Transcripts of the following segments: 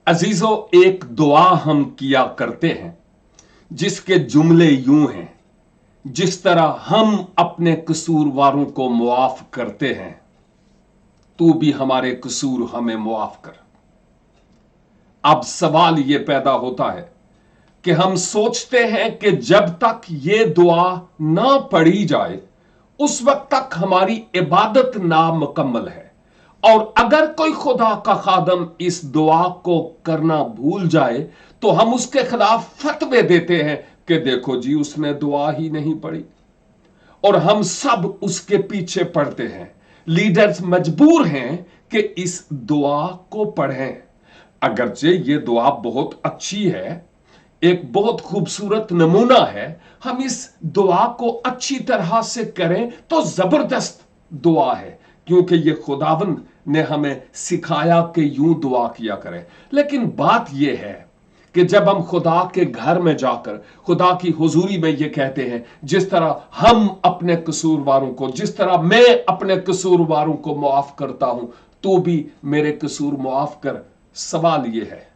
अजीजों, एक दुआ हम किया करते हैं जिसके जुमले यूं हैं, जिस तरह हम अपने कसूरवारों को मुआफ करते हैं, तू भी हमारे कसूर हमें मुआफ कर। अब सवाल यह पैदा होता है कि हम सोचते हैं कि जब तक यह दुआ ना पढ़ी जाए उस वक्त तक हमारी इबादत नामुकम्मल है, और अगर कोई खुदा का खादम इस दुआ को करना भूल जाए तो हम उसके खिलाफ फतवे देते हैं कि देखो जी, उसने दुआ ही नहीं पढ़ी, और हम सब उसके पीछे पड़ते हैं। लीडर्स मजबूर हैं कि इस दुआ को पढ़ें। अगरचे ये दुआ बहुत अच्छी है, एक बहुत खूबसूरत नमूना है, हम इस दुआ को अच्छी तरह से करें तो जबरदस्त दुआ है, क्योंकि ये खुदावंद ने हमें सिखाया कि यूं दुआ किया करें। लेकिन बात यह है कि जब हम खुदा के घर में जाकर खुदा की हुजूरी में ये कहते हैं, जिस तरह हम अपने कसूरवारों को, जिस तरह मैं अपने कसूरवारों को मुआफ करता हूं, तू भी मेरे कसूर मुआफ कर। सवाल यह है,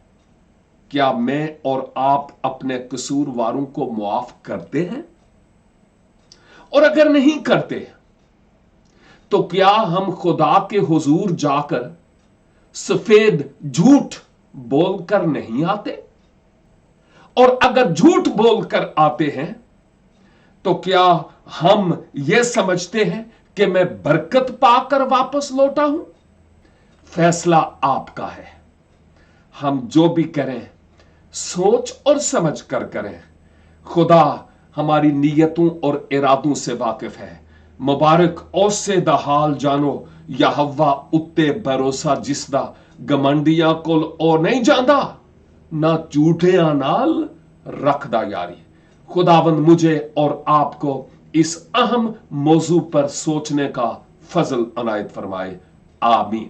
क्या मैं और आप अपने कसूरवारों को मुआफ करते हैं? और अगर नहीं करते तो क्या हम खुदा के हुजूर जाकर सफेद झूठ बोलकर नहीं आते? और अगर झूठ बोलकर आते हैं तो क्या हम यह समझते हैं कि मैं बरकत पाकर वापस लौटा हूं? फैसला आपका है। हम जो भी करें सोच और समझ कर करें। खुदा हमारी नीयतों और इरादों से वाकिफ है। मुबारक औसे दा हाल जानो, या हवा उत्ते भरोसा जिसदा गमंडिया कोल ओ नहीं जांदा, ना झूठिया नाल रखदा यारी। खुदावंद मुझे और आपको इस अहम मौजू पर सोचने का फजल अनायत फरमाए। आमीन।